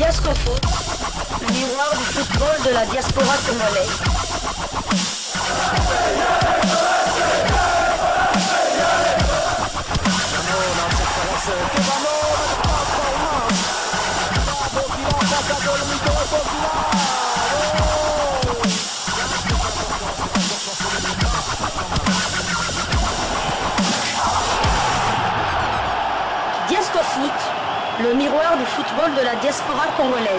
Diascofoot, le miroir du football de la diaspora congolaise. Diascofoot, le miroir du football de la diaspora congolaise.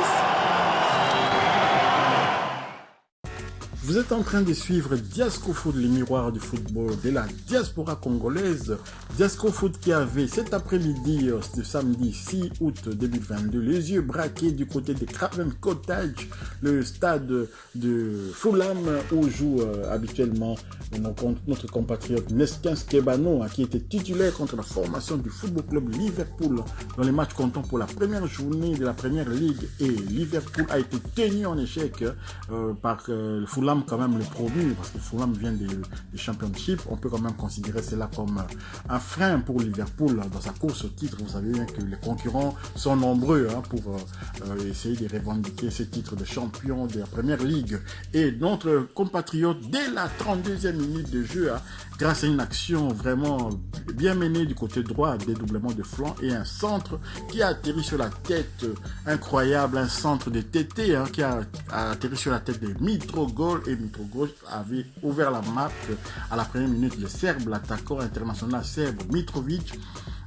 Vous êtes en train de suivre Diascofoot, le miroir du football de la diaspora congolaise. Diascofoot qui avait cet après-midi, ce samedi 6 août 2022, les yeux braqués du côté de Craven Cottage, le stade de Fulham où joue habituellement notre compatriote Neskens Kebano, qui était titulaire contre la formation du Football Club Liverpool dans les matchs comptant pour la première journée de la Première Ligue. Et Liverpool a été tenu en échec par Fulham, quand même le promu, parce que Fulham vient des Championship. On peut quand même considérer cela comme un frein pour Liverpool dans sa course au titre. Vous savez bien que les concurrents sont nombreux pour essayer de revendiquer ce titre de champion de la Première Ligue. Et notre compatriote, dès la 32e minute de jeu, grâce à une action vraiment bien menée du côté droit, dédoublement de flanc et un centre qui a atterri sur la tête, incroyable, un centre de TT qui a atterri sur la tête de Mitroglou, et Mitroglou avait ouvert la marque à la première minute. Le Serbe, l'attaquant international serbe Mitrovic,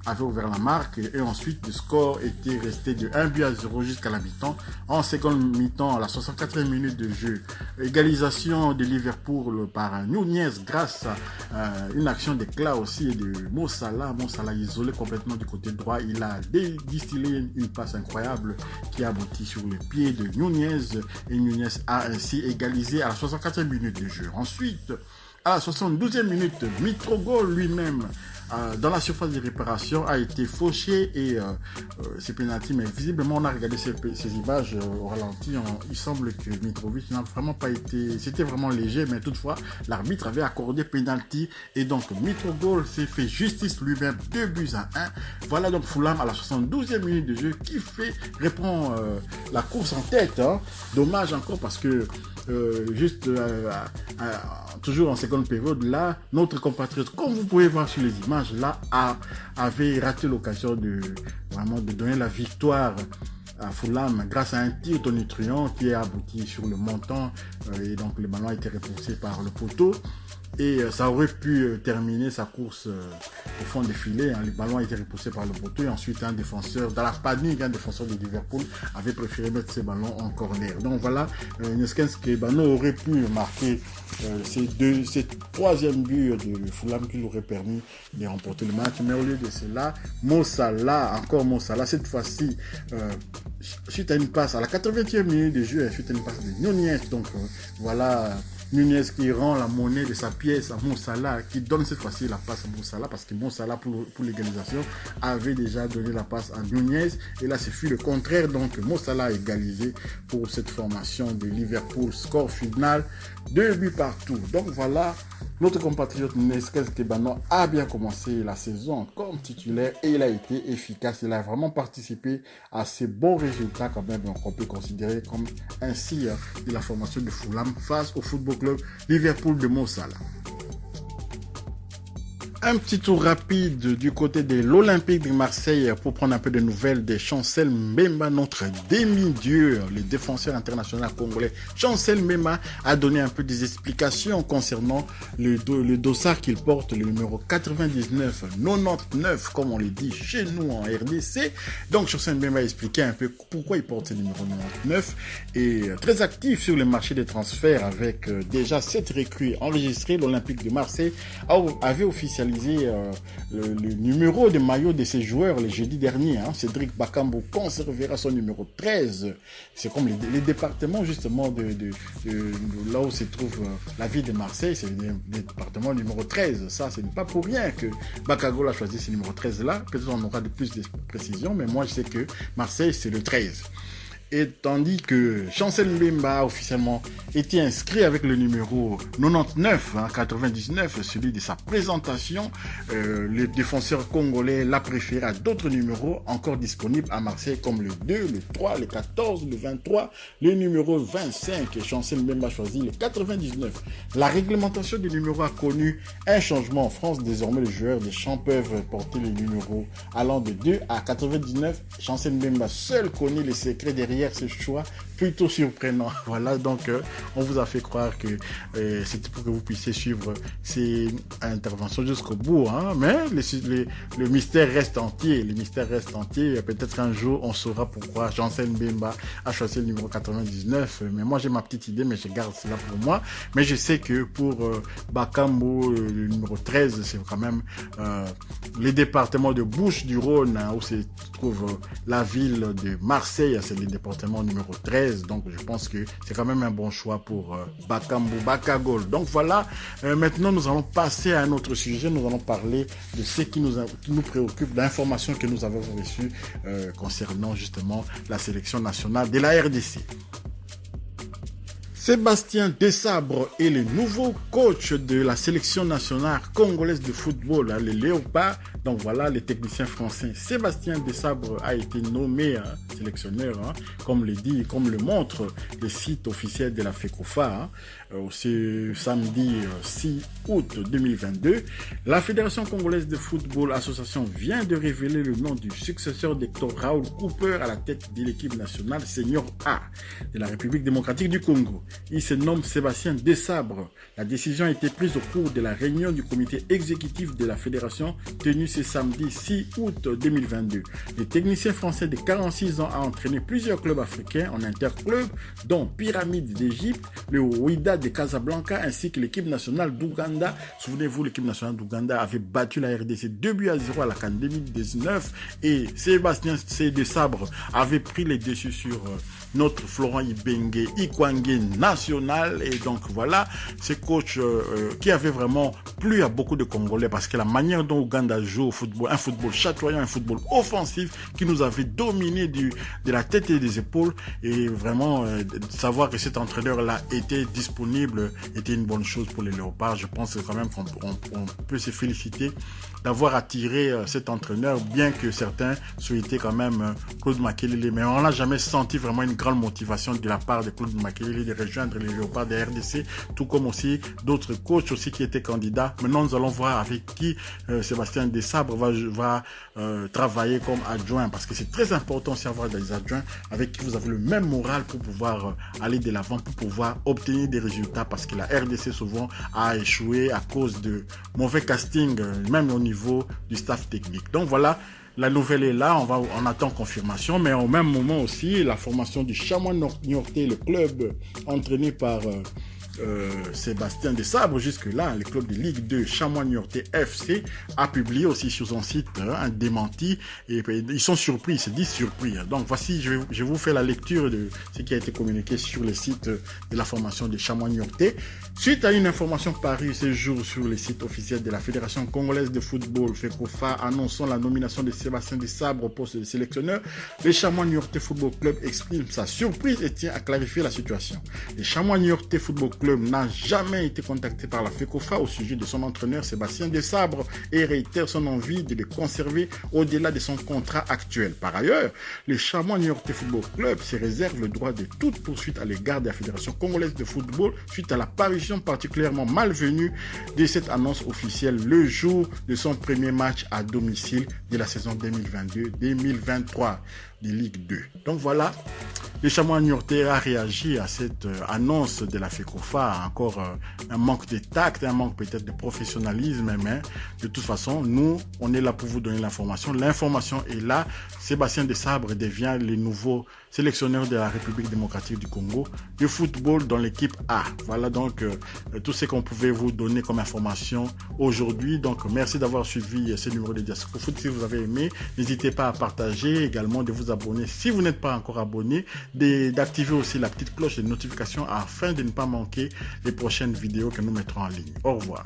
avait ouvert la marque et ensuite le score était resté de 1-0 jusqu'à la mi-temps. En seconde mi-temps, à la 64e minute de jeu, égalisation de Liverpool par Nunez grâce à une action d'éclat aussi de Mo Salah. Mo Salah isolé complètement du côté droit, il a distillé une passe incroyable qui a abouti sur le pied de Nunez et Nunez a ainsi égalisé à la 64e minute de jeu. Ensuite, à la 72e minute, Mitroglou lui-même dans la surface de réparation a été fauché et c'est pénalty, mais visiblement on a regardé ces images au ralenti, il semble que Mitrovic n'a vraiment pas été, c'était vraiment léger, mais toutefois l'arbitre avait accordé pénalty et donc Mitroglou s'est fait justice lui-même, 2-1. Voilà donc Fulham à la 72e minute de jeu qui reprend la course en tête. Dommage encore parce que toujours en seconde période, là, notre compatriote, comme vous pouvez voir sur les images, là, avait raté l'occasion de donner la victoire à Fulham grâce à un tir tonitruant qui est abouti sur le montant et donc le ballon a été repoussé par le poteau. Et ça aurait pu terminer sa course au fond des filets. Le ballon a été repoussé par le poteau et ensuite un défenseur, dans la panique, un défenseur de Liverpool avait préféré mettre ses ballons en corner. Donc voilà, Neskens Kebano aurait pu marquer ces troisième but de Fulham qui lui aurait permis de remporter le match. Mais au lieu de cela, Mo Salah, cette fois-ci, suite à une passe à la 80e minute de jeu, suite à une passe de Nunez. Donc voilà, Nunez qui rend la monnaie de sa pièce à Mo Salah, qui donne cette fois-ci la passe à Mo Salah, parce que Mo Salah pour l'égalisation avait déjà donné la passe à Nunez et là ce fut le contraire, donc Mo Salah a égalisé pour cette formation de Liverpool. Score final 2-2. Donc voilà, notre compatriote Neskens Kebano a bien commencé la saison comme titulaire et il a été efficace, il a vraiment participé à ces bons résultats quand même, donc on peut considérer comme ainsi de la formation de Fulham face au Football Club Liverpool de Mo Salah. Un petit tour rapide du côté de l'Olympique de Marseille pour prendre un peu de nouvelles de Chancel Mbemba, notre demi-dieu, le défenseur international congolais. Chancel Mbemba a donné un peu des explications concernant le dossard qu'il porte, le numéro 99, comme on le dit chez nous en RDC. Donc Chancel Mbemba a expliqué un peu pourquoi il porte ce numéro 99 et très actif sur le marché des transferts avec déjà 7 recrues enregistrées. L'Olympique de Marseille avait officialisé le numéro de maillot de ses joueurs le jeudi dernier. Cédric Bakambu conservera son numéro 13. C'est comme les départements justement de là où se trouve la ville de Marseille, c'est le département numéro 13. Ça, ce n'est pas pour rien que Bakagol a choisi ce numéro 13 là. Peut-être on aura de plus de précisions, mais moi je sais que Marseille c'est le 13. Et tandis que Chancel Mbemba a officiellement été inscrit avec le numéro 99, 99, celui de sa présentation, le défenseur congolais l'a préféré à d'autres numéros encore disponibles à Marseille comme le 2, le 3, le 14, le 23, le numéro 25. Chancel Mbemba choisit le 99. La réglementation du numéro a connu un changement en France. Désormais, les joueurs des champs peuvent porter les numéros allant de 2 à 99. Chancel Mbemba seul connaît les secrets derrière ce choix plutôt surprenant. Voilà, donc on vous a fait croire que c'était pour que vous puissiez suivre ces interventions jusqu'au bout, mais le mystère reste entier. Le mystère reste entier. Peut-être un jour on saura pourquoi Chancel Mbemba a choisi le numéro 99. Mais moi j'ai ma petite idée, mais je garde cela pour moi. Mais je sais que pour Bakambu, le numéro 13, c'est quand même les départements de Bouches-du-Rhône, où se trouve la ville de Marseille. C'est le département numéro 13. Donc je pense que c'est quand même un bon choix pour Bakambu Bakagol. Donc voilà, maintenant nous allons passer à un autre sujet. Nous allons parler de ce qui nous préoccupe, d'informations que nous avons reçues concernant justement la sélection nationale de la RDC. Sébastien Desabre est le nouveau coach de la sélection nationale congolaise de football, les Léopards. Donc voilà, le technicien français Sébastien Desabre a été nommé sélectionneur, comme le montre le site officiel de la FECOFA. Ce samedi 6 août 2022, la Fédération congolaise de football association vient de révéler le nom du successeur d'Hector Raoul Cooper à la tête de l'équipe nationale senior A de la République démocratique du Congo. Il se nomme Sébastien Desabre. La décision a été prise au cours de la réunion du comité exécutif de la fédération tenue ce samedi 6 août 2022. Le technicien français de 46 ans a entraîné plusieurs clubs africains en interclub, dont Pyramide d'Égypte, le Wydad de Casablanca ainsi que l'équipe nationale d'Ouganda. Souvenez-vous, l'équipe nationale d'Ouganda avait battu la RDC 2-0 à la CAN 2019 et Sébastien Desabre avait pris les dessus sur notre Florent Ibenge Ikwangé national. Et donc voilà, ce coach qui avait vraiment plu à beaucoup de Congolais parce que la manière dont Ouganda joue au football, un football chatoyant, un football offensif qui nous avait dominé de la tête et des épaules, et vraiment savoir que cet entraîneur-là était disponible était une bonne chose pour les Léopards. Je pense quand même qu'on peut se féliciter d'avoir attiré cet entraîneur, bien que certains souhaitaient quand même Claude Makelele, mais on n'a jamais senti vraiment une grande motivation de la part de Claude Makelele de rejoindre les Léopards de RDC, tout comme aussi d'autres coachs aussi qui étaient candidats. Maintenant, nous allons voir avec qui Sébastien Desabre va travailler comme adjoint, parce que c'est très important aussi d'avoir des adjoints avec qui vous avez le même moral pour pouvoir aller de l'avant, pour pouvoir obtenir des résultats, parce que la RDC souvent a échoué à cause de mauvais casting, même au niveau du staff technique. Donc voilà, la nouvelle est là, on attend confirmation, mais au même moment aussi, la formation du Chamois Niortais, le club entraîné par Sébastien Desabre, jusque-là, le club de Ligue 2 Chamois Niortais FC a publié aussi sur son site un démenti, et ils sont surpris, ils se disent surpris. Donc voici, je vais vous faire la lecture de ce qui a été communiqué sur le site de la formation de Chamois Niortais. Suite à une information parue ce jour sur le site officiel de la Fédération congolaise de football, FECOFA, annonçant la nomination de Sébastien Desabre au poste de sélectionneur, le Chamois Niortais Football Club exprime sa surprise et tient à clarifier la situation. Le Chamois Niortais Football Club n'a jamais été contacté par la FECOFA au sujet de son entraîneur Sébastien Desabre et réitère son envie de le conserver au-delà de son contrat actuel. Par ailleurs, le Chamois Niortais Football Club se réserve le droit de toute poursuite à l'égard de la Fédération congolaise de football suite à la parution particulièrement malvenue de cette annonce officielle le jour de son premier match à domicile de la saison 2022-2023 de Ligue 2. Donc voilà, le Chamois Niortais a réagi à cette annonce de la FECOFA. Encore un manque de tact, un manque peut-être de professionnalisme, mais de toute façon, nous, on est là pour vous donner l'information. L'information est là. Sébastien Desabre devient le nouveau sélectionneur de la République démocratique du Congo de football dans l'équipe A. Voilà donc tout ce qu'on pouvait vous donner comme information aujourd'hui. Donc merci d'avoir suivi ce numéro de Diasco Foot. Si vous avez aimé, n'hésitez pas à partager, également de vous abonner si vous n'êtes pas encore abonné, d'activer aussi la petite cloche de notification afin de ne pas manquer les prochaines vidéos que nous mettrons en ligne. Au revoir.